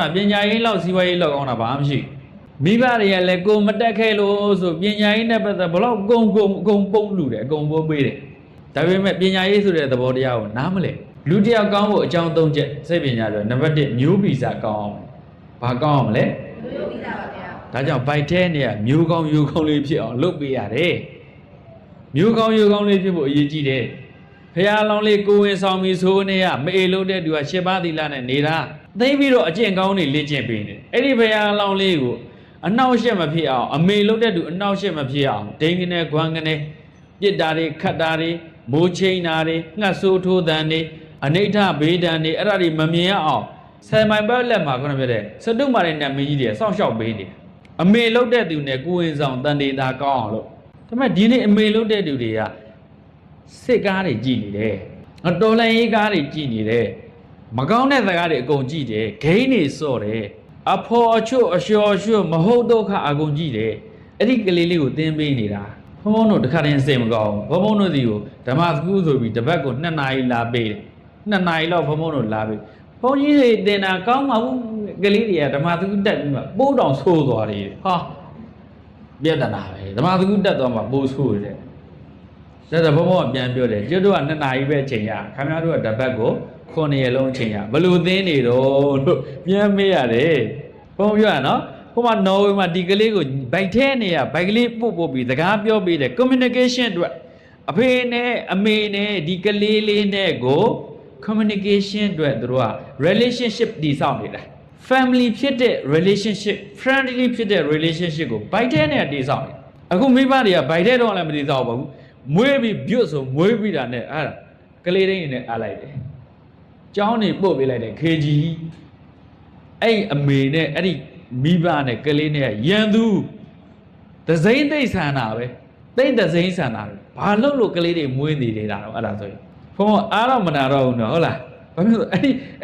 မှာပညာရေးလောက်စီးပွားရေးလောက်ကောင်းတာဘာမှမရှိမိဘတွေကလည်းကိုမတက်ခဲ့လို့ဆိုပညာရေးနဲ့ပတ်သက်ဘလောက်အကုန်ပုံလူတယ်အကုန်ပိုးပေးတယ်ဒါပေမဲ့ပညာရေးဆိုတဲ့သဘောတရားကိုနားမလဲလူတစ်ယောက်ကောင်းဖို့အကြောင်း၃ချက်စိတ်ပညာဆိုနံပါတ်1မျိုးဗီဇကောင်းအောင်ဘာကောင်းအောင်လဲမျိုးဗီဇပါဗျာဒါကြောင့်ဗိုက်ထဲနေကမျိုးကောင်းယူကောင်းလေးဖြစ်အောင်လုပ်ပေးရတယ်မျိုးကောင်းယူကောင်းလေးဖြစ်ဖို့အရေးကြီးတယ်ဖះလောင်းလေးကိုဝင်ဆောင်ပြီးဆိုနေရမအေလို့တဲ့သူက၈ပါးသီလနဲ့နေတာသိပြီးတော့အကျင့်ကောင်းတွေလေ့ကျင့်ပေးနေတယ်အဲ့ဒီဖះလောင်းလေးကိုအနှောက်အယှက်မဖြစ်အောင်အမေလို့တဲ့သူအနှောက်အယှက်မဖြစ်အောင်ဒိန်ကနေခွမ်းကနေပြစ်တာတွေခတ်တာတွေမိုးချိန်းတာတွေငှက်ဆိုးထိုးတန်တွေအနိဋ္ဌဘေးဒဏ်တွေအဲ့ဒါတွေမမြင်ရအောင်ဆယ်မိုင်ပတ်လက်မှာခုနပြောတဲ့စတုမာရီနဲ့မင်းကြီးတွေစောင့်ရှောက်ပေးနေတယ်အမေလို့တဲ့သူနဲ့ကိုဝင်ဆောင်တန်တေတာကောင်းအောင်လို့ဒါပေမဲ့ဒီနေ့အမေလို့တဲ့သူတွေကစစ်ကားတွေကြည်နေတယ်တော်လှန်ရေးကားတွေကြည်နေတယ်မကောင်းတဲ့စကားတွေအကုန်ကြည်တယ်ဂိမ်းတွေစော့တယ်အဖော်အချွတ်အလျှော်ရွှတ်မဟုတ်ဒုက္ခအကုန်ကြည်တယ်အဲ့ဒီကလေးလေးကိုသင်ပေးနေတာဘုံဘုံတို့တခါတည်းစိတ်မကောင်းဘူးဘုံဘုံတို့စီကိုဓမ္မစကူးဆိုပြီးတပတ်ကို2 နာရီလာပေးတယ်2 နာရီလောက်ဘုံဘုံတို့လာပေးဘုန်းကြီးတွေတင်တာကောင်းမှာဘူးကလေးတွေကဓမ္မစကူးတက်ပြီးမှပိုးတောင်ဆိုးသွားတယ်ဟာပြဿနာပဲဓမ္မစကူးတက်သွားမှပိုးဆိုးတယ်ဒါဆိုဘုံဘုံကပြန်ပြောတယ်ကျွတ်တို့က2 နာရီပဲအချိန်ရခင်ဗျားတို့ကတပတ်ကို9 ရက်လုံးအချိန်ရဘလို့သင်းနေတော့လို့ပြန်မေးရတယ်ဘုံပြောရနော်ဟိုမှာနော်ဝေမှာဒီကလေးကိုဘိုက်ထဲနေရဘိုက်ကလေးပို့ပြီးစကားပြောပေးတယ် communication အတွက်အဖေနဲ့အမေနဲ့ဒီကလေးလေးနဲ့ကို communication အတွက်သူတို့က relationship တည်ဆောက်နေတာ family ဖြစ်တဲ့ relationship friendly ဖြစ်တဲ့ relationship ကိုဘိုက်ထဲနဲ့တည်ဆောက်နေအခုမိဘတွေကဘိုက်ထဲတော့လည်းမတည်ဆောက်ပါဘူးမွေးပြီးပြုတ်ဆိုမွေးပြီးတာနဲ့အဲ့ဒါကလေးတိုင်းနဲ့အားလိုက်တယ်ကျောင်းနေပို့ပေးလိုက်တယ် KG အဲ့အမေနဲ့အဲ့ဒီမိဘနဲ့ကလေးနဲ့ရန်သူသစိမ့်သိမ့်ဆန်တာပဲသိမ့်သစိမ့်ဆန်တာပဲဘာလို့ကလေးတွေမွေးနေနေတာတော့အဲ့ဒါဆိုရင်ဘုံအားတော့မနာတော့ဘူးနော်ဟုတ်လားဘာဖြစ်လို့အဲ့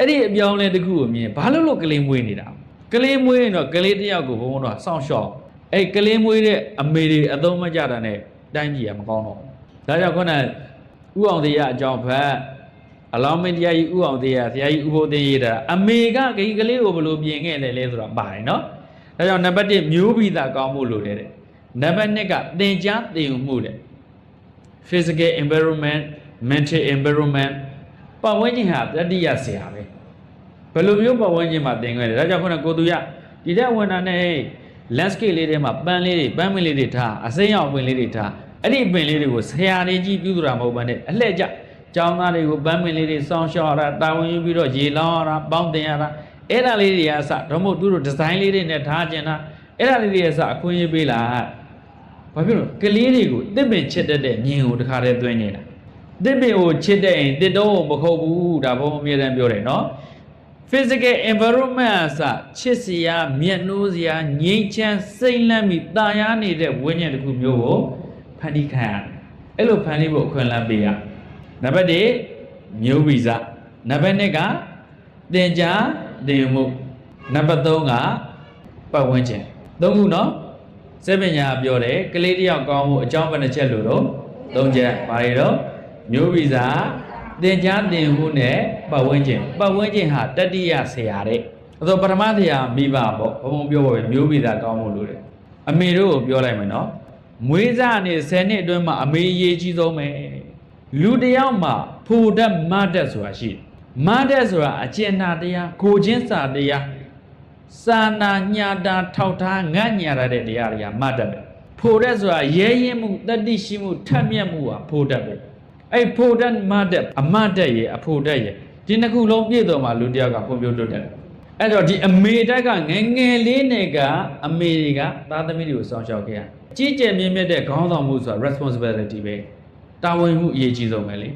ဒီအပြောင်းလဲတစ်ခုကိုမြင်ဘာလို့ကလေးမွေးနေတာကလေးမွေးရင်တော့ကလေးတစ်ယောက်ကိုဘုံတော့စောင့်ရှောက်အဲ့ကလေးမွေးတဲ့အမေတွေအသုံးမကျတာနဲ့တိုင်းပြည်ကမကောင်းတော့ဘူးဒါကြောင့်ခုနဥအောင်တရားအကြောင်းဖတ်အလောင်းမင်းတရားကြီးဥအောင်တရားဆရာကြီးဥဖို့သိရေးတာအမေကဂိကလေးကိုဘယ်လိုပြင်ခဲ့တယ်လဲဆိုတော့ပါတယ်နော်ဒါကြောင့်နံပါတ်1မျိုးဗီဇကောင်းမှုလို့တဲ့နံပါတ်2ကသင်ကြားသင်ယူမှုတဲ့ physical environment mental environment ပတ်ဝန်းကျင်ဟာတတိယဆရာပဲဘယ်လိုမျိုးပတ်ဝန်းကျင်မှာသင်ခဲ့တယ်ဒါကြောင့်ခုနကိုသူရဒီတဲ့ဝန်ထမ်းနဲ့ landscape လေးထဲမှာပန်းမလေးတွေထားအစိမ်းအောင်ပင်လေးတွေထားအဲ့ဒီပင်လေးတွေကိုဆရာတွေကြီးပြုစုတာမဟုတ်ဘဲနဲ့အလှည့်ကျကျောင်းသားတွေကိုပန်းမလေးတွေစောင့်ရှောက်ရတာတာဝန်ယူပြီးတော့ရေလောင်းရတာပေါင်းတင်ရတာအဲ့ဒါလေးတွေအစတော့မဟုတ်သူတို့ဒီဇိုင်းလေးတွေနဲ့ထားကျင်တာအဲ့ဒါလေးတွေအစအခွင့်အရေးပေးလာဘာဖြစ်လို့ကလေးတွေကိုတစ်ပင်ချစ်တတ်တဲ့မြင်ကိုတခါတည်းသွင်းနေတာတစ်ပင်ကိုချစ်တဲ့ရင်တစ်တော့မခုတ်ဘူးဒါဘုံအမြဲတမ်းပြောတယ်နော် physical environment အစချစ်စရာမျက်နှိုးစရာငြိမ်းချမ်းစိတ်လန့်ပြီးတာယာနေတဲ့ဝိညာဉ်တစ်ခုမျိုးကိုဖန်တီးခံရတယ်အဲ့လိုဖန်တီးဖို့အခွင့်အလမ်းပေးရနံပါတ်1မျိုးဗီဇနံပါတ်2ကသင်ကြားသင်ယူမှုနံပါတ်3ကပတ်ဝန်းကျင်3ခုနော်စက်ပညာပြောတယ်ကလေးတယောက်ကောင်းမှုအကြောင်းဘယ်နှချက်လို့တော့3ချက်ဘာတွေတော့မျိုးဗီဇသင်ကြားသင်ယူမှုနဲ့ပတ်ဝန်းကျင်ဟာတတိယဆရာတဲ့အဲ့တော့ပထမဆရာမိဘပေါ့ဘုံပြောပါပဲမျိုးဗီဇကောင်းမှုလို့တယ်အမေတို့ကိုပြောလိုက်မယ်နော်မွေးစားနေ10နှစ်အတွင်းမှာအမေအရေးကြီးဆုံးပဲလူတယောက်မှာဖို့တတ်မတ်တတ်ဆိုတာရှိတယ်မတ်တတ်ဆိုတာအကျဉ်းနာတရားကိုချင်းစာတရားစာနာညာတာထောက်ထားငတ်ညာရတဲ့တရားတွေကမတ်တတ်ပဲဖို့တတ်ဆိုတာရဲရင်မှုတတိရှိမှုထက်မြက်မှုဟာဖို့တတ်ပဲအဲ့ဖို့တတ်မတ်တတ်အမတ်တတ်ရဲ့အဖို့တတ်ရဲ့ဒီနှစ်ခုလုံးပြည့်စုံမှာလူတယောက်ကဖွံ့ဖြိုးတိုးတက်တယ်အဲ့တော့ဒီအမေတက်ကငယ်ငယ်လေးနဲ့ကအမေတွေကသားသမီးတွေကိုစောင့်ရှောက်ခဲ့ရကြီးကျယ်မြင့်မြတ်တဲ့ခေါင်းဆောင်မှုဆိုတာ responsibility ပဲတာဝန်မှုအရေးကြီးဆုံးပဲလေ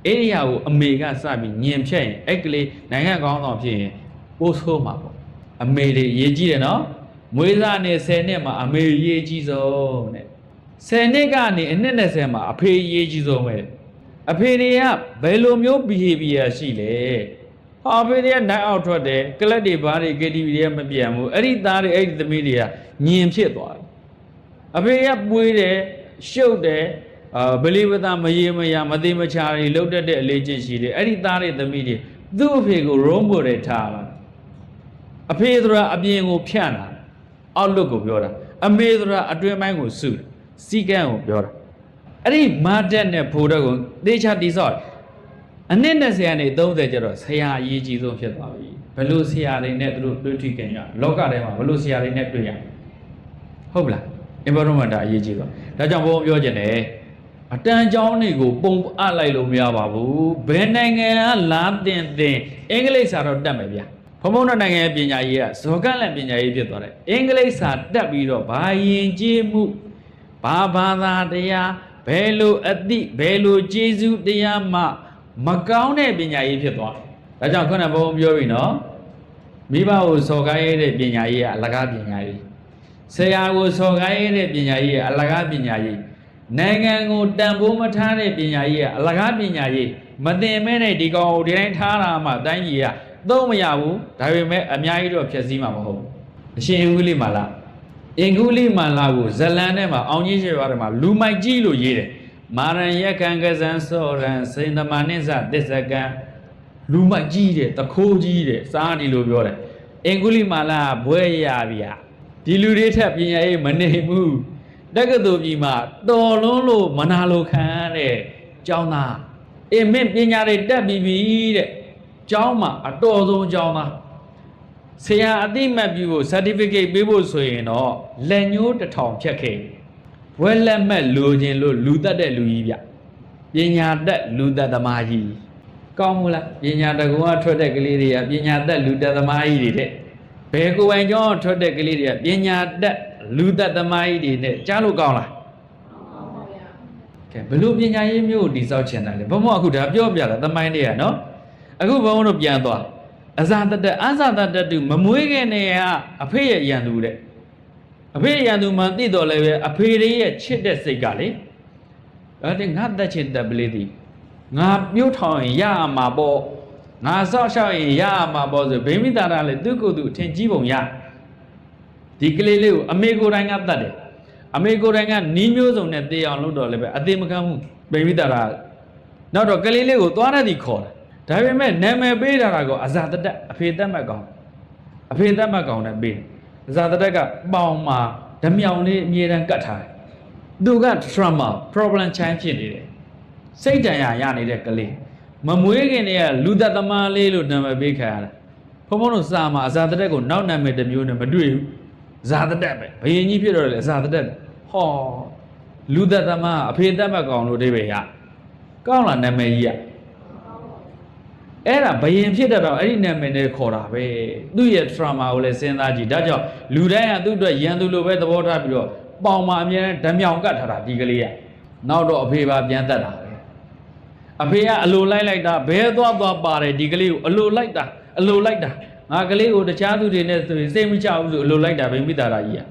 အဲ့ဒီဟာကိုအမေကစပြီးညင်ဖြတ်ရင်အဲ့ကလေးနိုင်ငံခေါင်းဆောင်ဖြစ်ရင်ပိုးဆိုးမှာပေါ့အမေတွေအရေးကြီးတယ်နော်မွေးစားနေ10နှစ်မှာအမေအရေးကြီးဆုံးတဲ့10နှစ်ကနေအနှစ်20မှာအဖေအရေးကြီးဆုံးပဲအဖေတွေကဘယ်လိုမျိုး behavior ရှိလဲအဖေတွေကနိုင်အောက်ထွက်တယ်ကလပ်တွေဘာတွေ KTV တွေကမပြန်ဘူးအဲ့ဒီသားတွေအဲ့ဒီသမီးတွေကညင်ဖြစ်သွားတယ်အဖေကပွေးတယ်ရှုပ်တယ်ဘလီဝသမရေမရမသိမချာတွေလှုပ်တတ်တဲ့အလေးချင်းရှိတယ်အဲ့ဒီသားတွေသမီးတွေသူ့အဖေကိုရုံးပေါ်တယ်ထားလာ အဖေဆိုတာအပြင်ကိုဖြန့်တာအောက်လွတ်ကိုပြောတာအမေဆိုတာအတွင်းပိုင်းကိုစုစီကန်းကိုပြောတာအဲ့ဒီမာတက်နဲ့ဖိုးတက်ကိုသေချာတိဆော့အနည်းနဲ့ဆရာနေ30ကျတော့ဆရာအရေးကြီးဆုံးဖြစ်သွားပြီဘယ်လိုဆရာတွေနဲ့သူတို့တွေ့ထိခင်ရလောကထဲမှာဘယ်လိုဆရာတွေနဲ့တွေ့ရဟုတ်ပလား environment အရေးကြီးသွားဒါကြောင့်ဘုန်းပြောချင်တယ်အတန်ကြောင်းတွေကိုပုံအပ်လိုက်လို့မရပါဘူးဘယ်နိုင်ငံကလားတင်အင်္ဂလိပ်စာတော့တတ်မယ်ဗျာဘုံဘုံနိုင်ငံရဲ့ပညာရေးကဇော်ကန့်လန့်ပညာရေးဖြစ်သွားတယ်အင်္ဂလိပ်စာတတ်ပြီးတော့ဘာယဉ်ကျေးမှုဘာဘာသာတရားဘယ်လိုအသိဘယ်လိုကျေးဇူးတရားမှမကောင်းတဲ့ပညာရေးဖြစ်သွားတယ်ဒါကြောင့်ခုနကဘုံပြောပြီနော်မိဘကိုစော်ကားရတဲ့ပညာရေးကအလကားပညာရေးဆရာကိုစော်ကားရတဲ့ပညာရေးကအလကားပညာရေးနိုင်ငံကိုတန်ဖိုးမထားတဲ့ပညာရေးကအလကားပညာရေးမသင်မဲနဲ့ဒီကောင်ကိုဒီတိုင်းထားတာမှတိုင်းကြီးကသုံးမရဘူးဒါပေမဲ့အများကြီးတော့ဖြည့်ဆည်းမှာမဟုတ်ဘူးအရှင်အင်္ဂုလိမာလာအင်္ဂုလိမာလာကိုဇလန်ထဲမှာအောင်ကြီးရွှေရတယ်မှာလူမိုက်ကြီးလို့ရေးတယ်မာရန်ရက်ခံကစံစောရန်စိန်သမနိစ္စသစ္စကံလူမိုက်ကြီးတဲ့တခိုးကြီးတဲ့စားဒီလိုပြောတယ်အင်္ဂုလိမာလာဘွဲရဗျာဒီလူတွေထက်ပညာရေးမနေဘူးတက္ကသိုလ်ကြီးမှာတော်လွန်းလို့မနာလိုခံတဲ့ကျောင်းသားမင်းပညာတွေတက်ပြီးပြီတဲ့ကျောင်းမှာအတော်ဆုံးကျောင်းသားဆရာအသိမှတ်ပြုဖို့ certificate ပေးဖို့ဆိုရင်တော့လက်ညှိုးတစ်ထောင်ဖြတ်ခဲ့ဘွဲလက်မှတ်လိုချင်လို့လူတက်တဲ့လူကြီးဗျပညာတက်လူတက်သမားကြီးကောင်းမလားပညာတကူကထွက်တဲ့ကလေးတွေကပညာတက်လူတက်သမားကြီးတွေတဲ့ဘယ်ကိုယ်ပိုင်ကျောင်းထွက်တဲ့ကလေးတွေကပညာတက်လူသက်သမားကြီးတွေနဲ့ကြားလို့ကောင်းလားကောင်းပါဗျာကဲဘလို့ပညာရေးမျိုးကိုတိဆောက်ချင်တယ်လေဘုံမအခုဒါပြောပြတာသမိုင်းတွေကနော်အခုဘုံတို့ပြန်သွားအဇာတတအဇာတတတုမမွေးခင်နေကအဖေရဲ့ရန်သူတဲ့အဖေရန်သူမှသိတော်လည်းပဲအဖေရဲ့ချစ်တဲ့စိတ်ကလေအဲ့ဒီငါတက်ချင်တက်ပလေးသည်ငါပြုတ်ထောင်ရင်ရမှာပေါ့ငါဆောက်ရှောက်ရင်ရမှာပေါ့ဆိုဗိမိတာရလည်းသူ့ကိုယ်သူအထင်ကြီးပုံရဒီကလေးလေးကိုအမေကိုယ်တိုင်ကတတ်တယ်အမေကိုယ်တိုင်ကနီးမျိုးစုံနဲ့တေးအောင်လုပ်တော့လည်းပဲအသေးမကမ်းဘူးဗိမိတာရနောက်တော့ကလေးလေးကိုသွားရသည်ခေါ်တယ်ဒါပေမဲ့နာမည်ပေးတာကအဇာတတက်အဖေတက်မှတ်ကောင်အဖေတက်မှတ်ကောင်နဲ့ပေးတယ်အဇာတတက်ကပေါင်မှာဓမြောင်လေးအမြဲတမ်းကတ်ထားတယ်သူက trauma problem child ဖြစ်နေတယ်စိတ်တန်ရာရနေတဲ့ကလေးမမွေးခင်တည်းကလူသက်သမားလေးလို့နာမည်ပေးခံရတာဘုံဘုံတို့စာမှာအဇာတတက်ကိုနောက်နာမည်တစ်မျိုးနဲ့မတွေ့ဘူးဇာတတက်ပဲဘယင်ကြီးဖြစ်တော့လေဇာတတက်ဟောလူသက်သမားအဖေတက်မှတ်ကောင်လို့အိဗေရကောင်းလားနာမည်ကြီးကအဲ့ဒါဘယင်ဖြစ်တော့အဲ့ဒီနာမည်နဲ့ခေါ်တာပဲသူ့ရဲ့ trauma ကိုလည်းစဉ်းစားကြည့်ဒါကြောင့်လူတိုင်းကသူ့အတွက်ရန်သူလိုပဲသဘောထားပြီးတော့ပေါင်မှာအမြဲတမ်းဓမြောင်ကတ်ထားတာဒီကလေးကနောက်တော့အဖေပါပြန်တက်တာပဲအဖေကအလိုလိုက်တာဘဲသွားပါတယ်ဒီကလေးကိုအလိုလိုက်တာငါကလေးကိုတခြားသူတွေနဲ့ဆိုရင်စိတ်မချဘူးဆိုအလိုလိုက်တာပဲမိသားရာကြီးက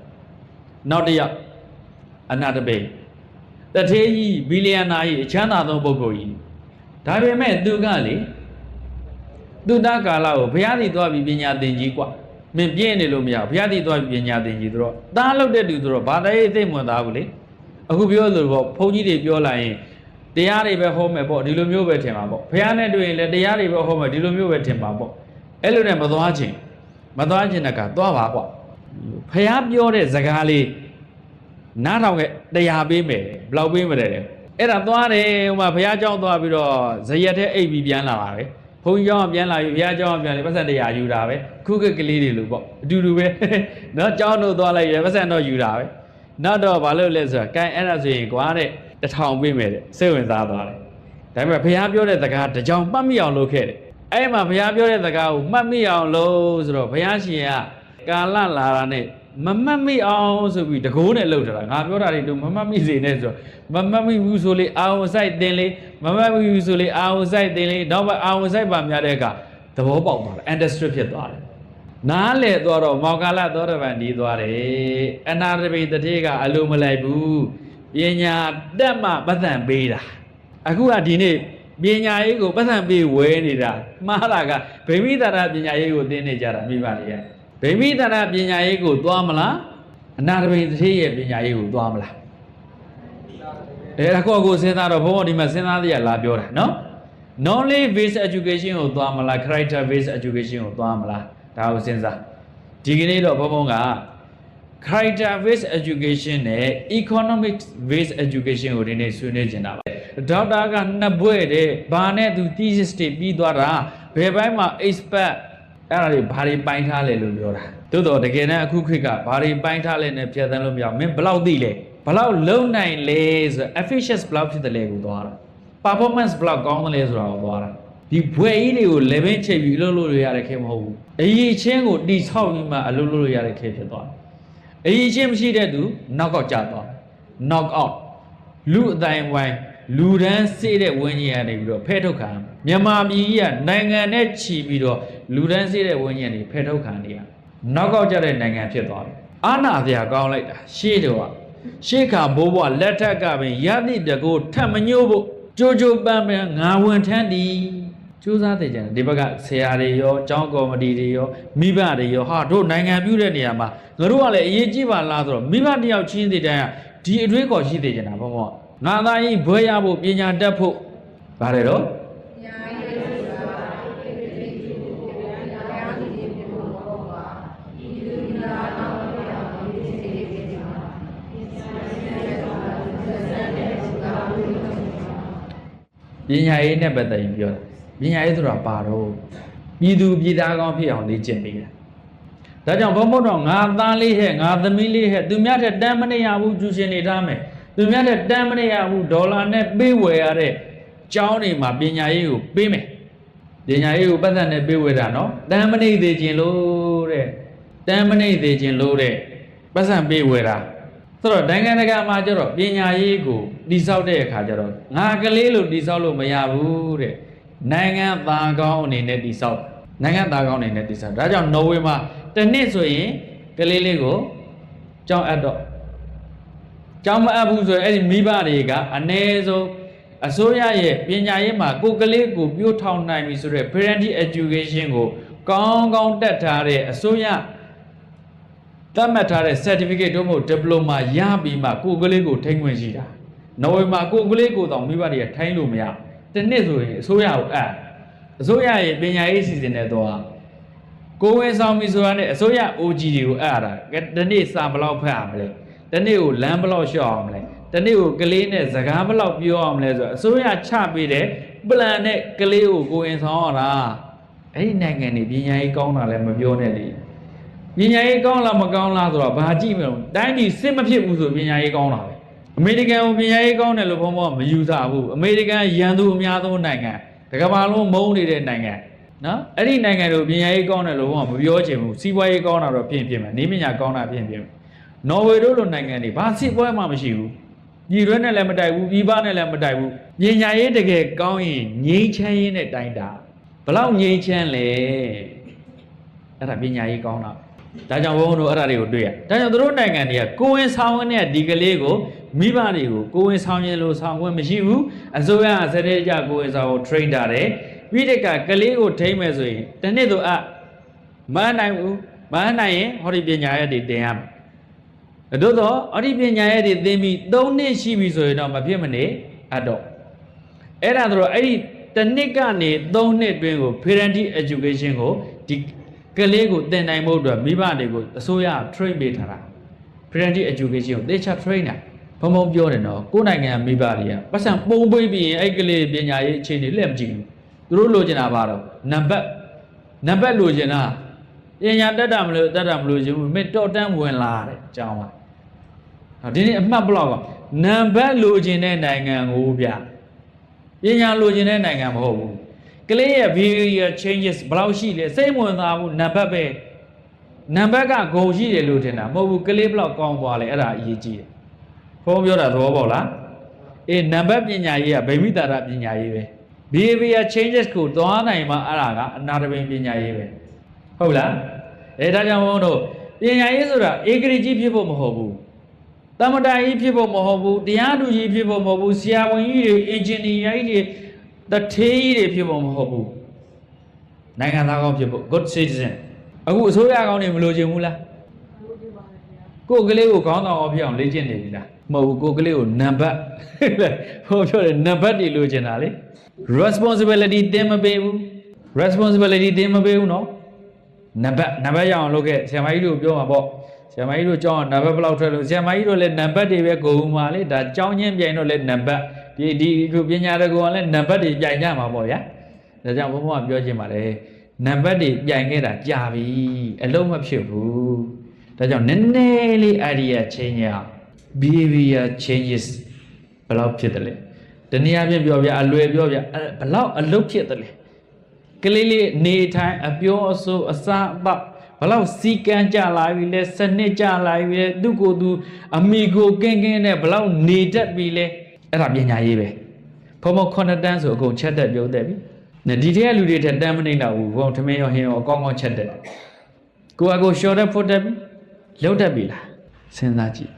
နောက်တစ်ယောက်အနာတပိတထေးကြီးဘီလီယံနာကြီးအချမ်းသာဆုံးပုဂ္ဂိုလ်ကြီးဒါပေမဲ့သူကလေသူတကာလကိုဘုရားတည်သွားပြီးပညာသင်ကြီးกว่าမင်းပြင်းနေလို့မရဘူးဘုရားတည်သွားပြီးပညာသင်ကြီးဆိုတော့သားလောက်တဲ့သူဆိုတော့ဘာသာရေးသိမ့်မွန်သားဘူးလေအခုပြောလို့ပေါ့ဘုန်းကြီးတွေပြောလိုက်ရင်တရားတွေပဲဟောမယ်ပေါ့ဒီလိုမျိုးပဲထင်ပါပေါ့ဘုရားနဲ့တွေ့ရင်လည်းတရားတွေပဲဟောမယ်ဒီလိုမျိုးပဲထင်ပါပေါ့အဲ့လိုနဲ့မသွားခြင်းတကသွားပါကွာဘုရားပြောတဲ့စကားလေးနားထောင်ခဲ့တရားပေးမယ်ဘယ်လောက်ပေးမလဲအဲ့ဒါသွားတယ်ဟိုမှာဘုရားကျောင်းသွားပြီးတော့ဇရက်ထဲအိပ်ပြီးပြန်လာတာပဲဘုန်းကြီးကျောင်းပြန်လာပြီးဘုရားကျောင်းပြန်လေပတ်စံတရားယူတာပဲခုကကလေးတွေလို့ပေါ့အတူတူပဲနော်ကျောင်းတို့သွားလိုက်ရပတ်စံတော့ယူတာပဲနောက်တော့ဘာလို့လဲဆိုတော့ gain အဲ့ဒါဆိုရင်ကွာတဲ့1000ပေးမယ်တဲ့စိတ်ဝင်စားသွားတယ်ဒါပေမဲ့ဘုရားပြောတဲ့စကားတကြောင်ပတ်မိအောင်လုပ်ခဲ့တယ်အဲ့မှာဘုရားပြောတဲ့စကားကိုမှတ်မိအောင်လို့ဆိုတော့ဘုရားရှင်ကကာလလာတာနဲ့မမှတ်မိအောင်ဆိုပြီးတကိုးနဲ့လှုပ်ထားတာငါပြောတာတွေတို့မမှတ်မိစေနဲ့ဆိုတော့မမှတ်မိဘူးဆိုလေအာဝဆိုင်တင်လေမမှတ်မိဘူးဆိုလေအာဝဆိုင်တင်လေတော့အာဝဆိုင်ပါများတဲ့အခါသဘောပေါက်သွားတယ် understood ဖြစ်သွားတယ်နားလေသွားတော့မောကာလသောတပန်ဒီသွားတယ်အနာတပိတတိကအလိုမလိုက်ဘူးပညာတက်မှပတ်သက်ပေးတာအခုကဒီနေ့ပညာရေးကိုပတ်သက်ပေးဝဲနေတာမှားတာကဗိမိတာရပညာရေးကိုသင်နေကြတာမိပါလေရဲ့ဗိမိတာရပညာရေးကိုသွားမလားအနာတပိတတိရဲ့ပညာရေးကိုသွားမလားအခုကိုစဉ်းစားတော့ဘုန်းတော်ဒီမှာစဉ်းစားသေးရလားပြောတာနော် knowledge based education ကိုသွားမလား character based education ကိုသွားမလားဒါကိုစဉ်းစား ဒီကနေ့တော့ဘုံဘုံက character based education နဲ့ economics based education ကိုဒီနေ့ဆွေးနွေးကြတာပါဒေါက်တာကနှစ်ဘွဲ့တဲ့ဘာနဲ့သူ thesis တွေပြီးသွားတာဘယ်ဘက်မှာ expert အဲ့ဒါတွေဘာတွေပိုင်းထားလဲလို့ပြောတာသို့တော့တကယ်တမ်းအခုခေတ်ကဘာတွေပိုင်းထားလဲနဲ့ဖြတ်သန်းလို့မရမင်းဘယ်လောက်သိလဲဘယ်လောက်လုံနိုင်လဲဆို efficiency ဘယ်လောက်ဖြစ်တယ်လဲကိုသွားတာ performance ဘယ်လောက်ကောင်းတယ်လဲဆိုတာကိုသွားတာဒီဘွဲ့ကြီးတွေကို level ချိန်ပြီးအလုပ်လုပ်လို့ရတဲ့ခေတ်မဟုတ်ဘူးအရေးချင်းကိုတိဆောက်ပြီးမှအလုပ်လုပ်လို့ရတဲ့ခေတ်ဖြစ်သွားတယ်အရေးချင်းမရှိတဲ့သူ knock out ကျသွား knock out လူအတိုင်းဝိုင်းလူတန်းစေးတဲ့ဝင်းကြီးကနေပြီးတော့ဖဲထုတ်ခံမြန်မာပြည်ကြီးကနိုင်ငံနဲ့ချီပြီးတော့လူတန်းစေးတဲ့ဝင်းကြီးကနေဖဲထုတ်ခံနေရ knock out ကျတဲ့နိုင်ငံဖြစ်သွားတယ်အာနာစရာကောင်းလိုက်တာရှေ့တော့ရှေ့ခါဘိုးဘွားလက်ထက်ကပင်ရသည့်တကိုထပ်မညို့ဖို့ကြိုးကြိုးပန်းပန်းငါဝန်ထမ်းသည်စူးစမ်းတဲ့ကြတယ်ဒီဘက်ကဆရာတွေရောကျောင်းကော်မတီတွေရောမိဘတွေရောဟာတို့နိုင်ငံပြုတဲ့နေရာမှာငါတို့ကလည်းအရေးကြီးပါလားဆိုတော့မိဘတယောက်ချင်းတဲ့တိုင်းကဒီအတွေးခေါ်ရှိသေးကြတာဘောဘောငါသားကြီးဘွဲရဖို့ပညာတတ်ဖို့ဗါတယ်တော့ပညာရေးနဲ့ပတ်သက်ရင်ပြောပညာရေးဆိုတာပါတော့ပြည်သူပြည်သားကောင်းဖြစ်အောင်လေ့ကျင့်ပေးတာဒါကြောင့်ဘုံဘုံတော့ငါသားလေးဟဲ့ငါသမီးလေးဟဲ့သူများထက်တန်းမနေရဘူးကျူရှင်နေထားမယ်သူများထက်တန်းမနေရဘူးဒေါ်လာနဲ့ပေးဝယ်ရတဲ့ကျောင်းတွေမှာပညာရေးကိုပေးမယ်ပညာရေးကိုပတ်သက်နဲ့ပေးဝယ်တာနော်တန်းမနေသေးခြင်းလို့တဲ့တန်းမနေသေးခြင်းလို့တဲ့ပတ်စံပေးဝယ်တာဆိုတော့နိုင်ငံတကာမှာကျတော့ပညာရေးကိုတိဆောက်တဲ့အခါကျတော့ငါကလေးလို့တိဆောက်လို့မရဘူးတဲ့နိုင်ငံသားကောင်းအနေနဲ့တိဆောက်နိုင်ငံသားကောင်းအနေနဲ့တိဆောက်ဒါကြောင့်နော်ဝေမှာတစ်နှစ်ဆိုရင်ကလေးလေးကိုကျောင်းအပ်တော့ကျောင်းမအပ်ဘူးဆိုရင်အဲ့ဒီမိဘတွေကအနည်းဆုံးအစိုးရရဲ့ပညာရေးမှာကိုကလေးကိုပြိုးထောင်နိုင်ပြီဆိုတော့ parental education ကိုကောင်းကောင်းတက်ထားတဲ့အစိုးရသတ်မှတ်ထားတဲ့ certificate တို့မဟုတ် diploma ရပြီးမှကိုကလေးကိုထိန်းခွင့်ရှိတာနော်ဝေမှာကိုကလေးကိုတောင်မိဘတွေကထိုင်းလို့မရတစ်နှစ်ဆိုရင်အစိုးရကိုအစိုးရရဲ့ပညာရေးစီစဉ်တဲ့တော့ကိုဝင်ဆောင်ပြီဆိုတာနဲ့အစိုးရ OG တွေကိုတာဒီနေ့စာဘလောက်ဖတ်အောင်မလဲဒီနေ့ကိုလမ်းဘလောက်ရှော့အောင်မလဲဒီနေ့ကိုကလေးနဲ့စကားဘလောက်ပြောအောင်မလဲဆိုတော့အစိုးရချပေးတဲ့ plan နဲ့ကလေးကိုကိုဝင်ဆောင်ရတာအဲ့ဒီနိုင်ငံတွေပညာရေးကောင်းတာလည်းမပြောနဲ့လေပညာရေးကောင်းလားမကောင်းလားဆိုတော့ဘာကြည့်မလို့တိုင်းပြည်စစ်မဖြစ်ဘူးဆိုပညာရေးကောင်းတာပဲအမေရိကန်ကိုပညာရေးကောင်းတယ်လို့ဘုံဘုံမယူဆဘူးအမေရိကန်ရန်သူအများဆုံးနိုင်ငံတကမ္ဘာလုံးမုန်းနေတဲ့နိုင်ငံနော်အဲ့ဒီနိုင်ငံတို့ပညာရေးကောင်းတယ်လို့ဘုံမပြောချင်ဘူးစီးပွားရေးကောင်းတာတော့ဖြစ်ဖြစ်မယ်နေပညာကောင်းတာဖြစ်ဖြစ်မယ်နော်ဝေတို့လိုနိုင်ငံတွေဘာစစ်ပွဲမှမရှိဘူးပြည်တွင်းနဲ့လည်းမတိုက်ဘူးပြည်ပနဲ့လည်းမတိုက်ဘူးပညာရေးတကယ်ကောင်းရင်ငြိမ်းချမ်းရေးနဲ့တိုင်းတာဘလောက်ငြိမ်းချမ်းလဲအဲ့ဒါပညာရေးကောင်းတာဒါကြောင့်ဘုန်းတို့အဲ့ဒါတွေကိုတွေ့ရဒါကြောင့်တို့နိုင်ငံတွေကကိုဝင်ဆောင်ဝင်တဲ့ဒီကလေးကိုမိဘတွေကိုကိုဝင်ဆောင်ရင်လို့ဆောင်ခွင့်မရှိဘူးအစိုးရစတဲ့ကြကိုဝင်ဆောင်ကို train တာတယ်ပြီးတဲ့ကလေးကိုထိမ့်မယ်ဆိုရင်တစ်နှစ်ဆိုမနိုင်ဘူးမနိုင်ရင်ဟောဒီပညာရေးတွေတင်ရမယ်တို့တော့ဟောဒီပညာရေးတွေသင်ပြီး3နှစ်ရှိပြီဆိုရင်တော့မဖြစ်မနေအတော့အဲ့ဒါဆိုတော့အဲ့ဒီတစ်နှစ်ကနေ3နှစ်အတွင်းကို parental education ကိုဒီကလေးကိုသင်နိုင်ဖို့အတွက်မိဘတွေကိုအစိုးရ train ပေးထားတာ parental education ကိုသေချာ train တာဘုံဘုံပြောတယ်နော်ကိုယ်နိုင်ငံမိဘတွေကပတ်စံပုံပေးပြီးရင်အဲ့ကလေးပညာရေးအခြေအနေလက်မကြည့်ဘူးသူတို့လိုချင်တာပါတော့နံပါတ်လိုချင်တာပညာတတ်တာမလို့ချင်ဘူးမင်းတော်တန်းဝင်လာတဲ့အကြောင်းပါဒီနေ့အမှတ်ဘလောက်ကနံပါတ်လိုချင်တဲ့နိုင်ငံကိုဗျပညာလိုချင်တဲ့နိုင်ငံမဟုတ်ဘူးကလေးရဲ့ behavior changes ဘယ်လောက်ရှိလဲစိတ်ဝင်စားမှုနံပါတ်ပဲနံပါတ်ကဂုဏ်ရှိတယ်လို့ထင်တာမဟုတ်ဘူးကလေးဘယ်လောက်ကောင်းသွားလဲအဲ့ဒါအရေးကြီးတယ်ဘုန်းပြောတာသဘောပေါက်လားအေးနံပါတ်ပညာရေးကဗိမိတာရပညာရေးပဲ behavior changes ကိုသွားနိုင်မှအဲ့ဒါကအနာတပင်ပညာရေးပဲဟုတ်လားအဲဒါကြောင့်ဘုန်းတို့ပညာရေးဆိုတာဧကရိကြီးဖြစ်ဖို့မဟုတ်ဘူးတမတာကြီးဖြစ်ဖို့မဟုတ်ဘူးတရားသူကြီးဖြစ်ဖို့မဟုတ်ဘူးဆရာဝန်ကြီးတွေအင်ဂျင်နီယာကြီးတွေတထေးကြီးတွေဖြစ်ဖို့မဟုတ်ဘူးနိုင်ငံသားကောင်းဖြစ်ဖို့ good citizen အခုအစိုးရကောင်းတွေမလိုချင်ဘူးလားကိုယ်ကလေးကိုခေါင်းဆောင်အောင်ဖြစ်အောင်လေ့ကျင့်နေပြီလားမဟုတ်ဘူးကိုယ်ကလေးကိုနံပါတ်ဟိုပြောတယ်နံပါတ်တွေလိုချင်တာလေ responsibility သင်မပေးဘူး responsibility သင်မပေးဘူးနော် နံပါတ်ရအောင်လုပ်ခဲ့ဆရာမကြီးတို့ပြောမှာပေါ့ဆရာမကြီးတို့ကြောင်းနံပါတ်ဘယ်လောက်ထွက်လို့ဆရာမကြီးတို့လည်းနံပါတ်တွေပဲကိုယ်မှာလေဒါကြောင်းချင်းပြိုင်တော့လည်းနံပါတ်ဒီပညာတကူကလည်းနံပါတ်တွေပြိုင်ကြမှာပေါ့ဗျာဒါကြောင့်ဘုန်းဘုရားပြောချင်ပါတယ်နံပါတ်တွေပြိုင်ခဲ့တာကြာပြီအလုံးမဖြစ်ဘူးဒါကြောင့်နည်းနည်းလေး idea change ရ behavior changes ဘယ်လောက်ဖြစ်တယ်လဲတနည်းအားဖြင့်ပြောပြအလွယ်ပြောပြဘယ်လောက်အလုပ်ဖြစ်တယ်လဲကလေးလေးနေထိုင်အပြောအဆိုအစားအသောက်ဘယ်လောက်စီကံကြလာပြီလဲစနစ်ကြလာပြီလဲသူကိုယ်သူအမိကိုကင်းကင်းနဲ့ဘယ်လောက်နေတတ်ပြီလဲအဲ့ဒါပညာရေးပဲဘုံဘ9တန်းဆိုအကုန်ချက်တက်ပြုံးတက်ပြီဒီတည်းကလူတွေထက်တန်းမနေတော့ဘူးဘုံထမင်းရောဟင်းရောအကောင်းကောင်းချက်တက်ကိုယ်ရှော်တက်ဖို့တက်ပြီလှုပ်တက်ပြီလားစဉ်းစားကြည့်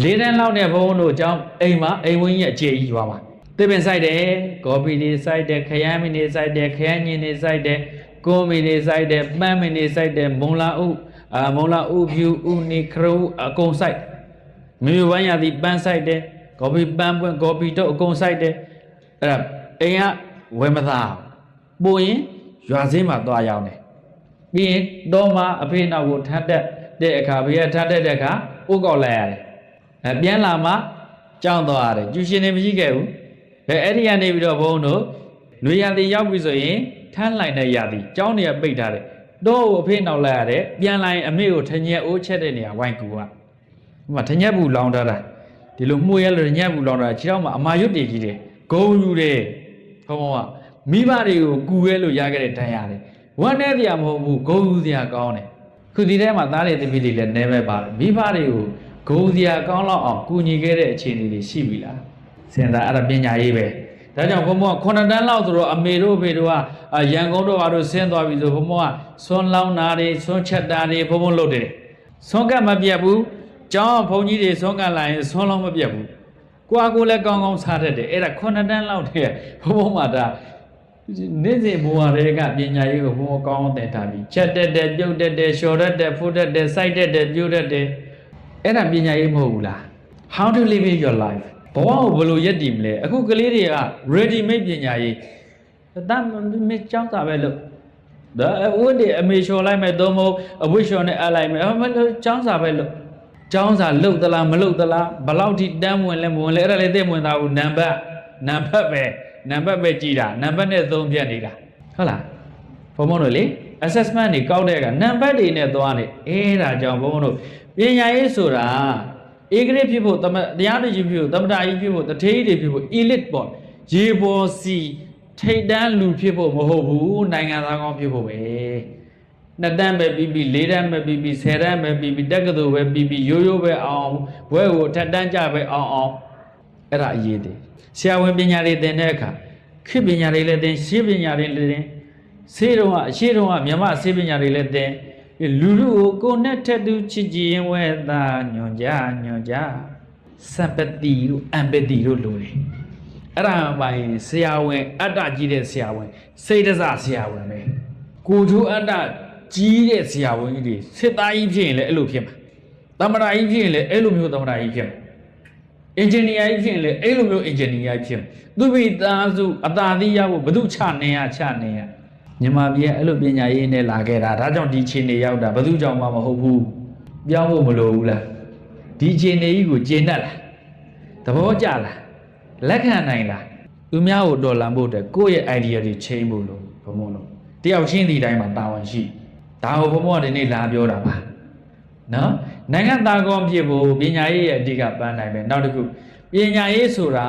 ၄တန်းလောက်နဲ့ဘုံတို့အကြောင်းအိမ်မှာအိမ်ဝင်းကြီးအခြေကြီးပါမှာသစ်ပင်စိုက်တယ်ကော်ဖီတွေစိုက်တယ်ခရမ်းမင်းတွေစိုက်တယ်ခရမ်းညင်တွေစိုက်တယ်ကိုမင်းတွေစိုက်တယ်ပန်းမင်းတွေစိုက်တယ်မုံလာဥဖြူဥနီခရုအကုန်စိုက်မြို့ဝမ်းရသည်ပန်းစိုက်တယ်ကော်ဖီပန်းပွင့်ကော်ဖီတော့အကုန်စိုက်တယ်အဲ့ဒါအိမ်ကဝယ်မသားပို့ရင်ရွာစင်းမှာသွားရောက်တယ်ပြီးရင်တော့မှအဖေနောက်ကိုထပ်တက်တဲ့အခါဘေးကထပ်တက်တဲ့အခါဥကောက်လိုက်ရတယ်ပြန်လာမှကြောင်းသွားရတယ်ကျူရှင်နေမရှိခဲ့ဘူးအဲ့ဒီကနေပြီးတော့ဘုန်းတို့လူရသည်ရောက်ပြီဆိုရင်ထမ်းလိုက်တဲ့ရသည်ကြောင်းတွေကပိတ်ထားတယ်တော့အဖေနောက်လိုက်ရတယ်ပြန်လာရင်အမေကိုထညက်အိုးချက်တဲ့နေရာဝိုင်းကူကဥမာထညက်ဘူးလောင်းထားတာဒီလိုမှုရလို့ထညက်ဘူးလောင်းထားတာခြေထောက်မှာအမာရွတ်တွေကြီးတယ်ဂုံယူတယ်ဘုံကမိဘတွေကိုကူရဲလို့ရခဲ့တဲ့တန်ရတယ်ဝမ်းနဲ့တရားမဟုတ်ဘူးဂုံယူစရာကောင်းတယ်ခုဒီထဲမှာသားတွေတပည့်တွေလည်းနဲပဲပါတယ်မိဘတွေကိုဂုံစရာကောင်းလောက်အောင်ကူညီခဲ့တဲ့အခြေအနေတွေရှိပြီလားစဉ်းစားအဲ့ဒါပညာရေးပဲဒါကြောင့်ဘုံဘုံက9တန်းလောက်ဆိုတော့အမေတို့အဖေတို့ကရန်ကုန်တို့ဘာလို့ဆင်းသွားပြီဆိုဘုံဘုံကဆွန်းလောင်းတာတွေဆွန်းချက်တာတွေဘုံဘုံလုပ်တယ်ဆွန်းကတ်မပြတ်ဘူးကျောင်းဘုံကြီးတွေဆွန်းကတ်လာရင်ဆွန်းလောင်းမပြတ်ဘူးကိုလည်းကောင်းကောင်းစားတတ်တယ်အဲ့ဒါ9တန်းလောက်တည်းဘုံဘုံမှာဒါနေ့စဉ်ဘဝတွေကပညာရေးကိုဘုံဘုံကောင်းအောင်သင်ထားပြီးချက်တက်တယ်ပြုတ်တက်တယ်လျှော်တက်တယ်ဖုတ်တက်တယ်စိုက်တက်တယ်ပြုတ်တက်တယ်အဲ့ဒါပညာရေးမဟုတ်ဘူးလား How to live your life ဘဝကိုဘယ်လိုရည်တည်မလဲအခုကလေးတွေက ready made ပညာရေးတမ်းမကျောင်းစာပဲလို့ဒါဝတ်တွေအမေလျှော်လိုက်မယ်တော့မဟုတ်အဝတ်လျှော်နဲ့အပ်လိုက်မယ်မလို့ကျောင်းစာပဲလို့ကျောင်းစာလုတ်သလားမလုတ်သလားဘလောက်ထိတန်းဝင်လဲမဝင်လဲအဲ့ဒါလည်းသိဝင်သားဘူးနံပါတ်ပဲကြည်တာနံပါတ်နဲ့သုံးပြတ်နေတာဟုတ်လားဘုံဘုံတို့လေ assessment တွေကောက်တဲ့ကနံပါတ်တွေနဲ့သွားနေအဲ့ဒါကြောင့်ဘုံဘုံတို့ပညာရေးဆိုတာဧကရေဖြစ်ဖို့တရားတော်ကြီးဖြစ်ဖို့သမ္ပတာကြီးဖြစ်ဖို့တထေးတွေဖြစ်ဖို့ elite ပေါ့ရေပေါ်စီထိတ်တန်းလူဖြစ်ဖို့မဟုတ်ဘူးနိုင်ငံသားကောင်းဖြစ်ဖို့ပဲ2တန်းပဲပြီး4တန်းပဲပြီး10တန်းပဲပြီးတက္ကသိုလ်ပဲပြီးရိုးရိုးပဲအောင်ဘွဲကိုထက်တန်းကြပဲအောင်အဲ့ဒါအရေးတယ်ဆရာဝန်ပညာတွေသင်တဲ့အခါခေတ်ပညာတွေလည်းသင်ရှေးပညာတွေလည်းသင်ရှေးတုန်းကမြမဆေးပညာတွေလည်းသင်လူကိုကိုနဲ့ထက်သူချစ်ကြည်ရင်ဝဲသာညွန်ကြစံပတိတို့အံပတိတို့လိုတယ်အဲ့ဒါပိုင်းဆရာဝန်အတ္တကြီးတဲ့ဆရာဝန်စိတ်တစဆရာဝန်ပဲကိုချိုးအတ္တကြီးတဲ့ဆရာဝန်ကြီးတွေစစ်သားကြီးဖြစ်ရင်လည်းအဲ့လိုဖြစ်မှာသမ္မတကြီးဖြစ်ရင်လည်းအဲ့လိုမျိုးသမ္မတကြီးဖြစ်မှာအင်ဂျင်နီယာကြီးဖြစ်ရင်လည်းအဲ့လိုမျိုးအင်ဂျင်နီယာဖြစ်မှာသူမိသားစုအသာသီးရဖို့ဘယ်သူချနေရမြန်မာပြည်အဲ့လိုပညာရေးနဲ့လာခဲ့တာဒါကြောင့်ဒီခြေနေရောက်တာဘယ်သူကြောင့်မှမဟုတ်ဘူးပြောင်းဖို့မလိုဘူးလားဒီခြေနေကြီးကိုကျေနပ်လားသဘောကျလားလက်ခံနိုင်လားသူများကိုတော်လှန်ဖို့အတွက်ကိုယ့်ရဲ့ idea တွေ change ဖို့လို့ဘုံဘုံလို့တယောက်ချင်းဒီတိုင်းမှာတာဝန်ရှိဒါကိုဘုံဘုံကဒီနေ့လာပြောတာပါနော်နိုင်ငံသားကောင်းဖြစ်ဖို့ပညာရေးရဲ့အဓိကပန်းနိုင်ပဲနောက်တစ်ခုပညာရေးဆိုတာ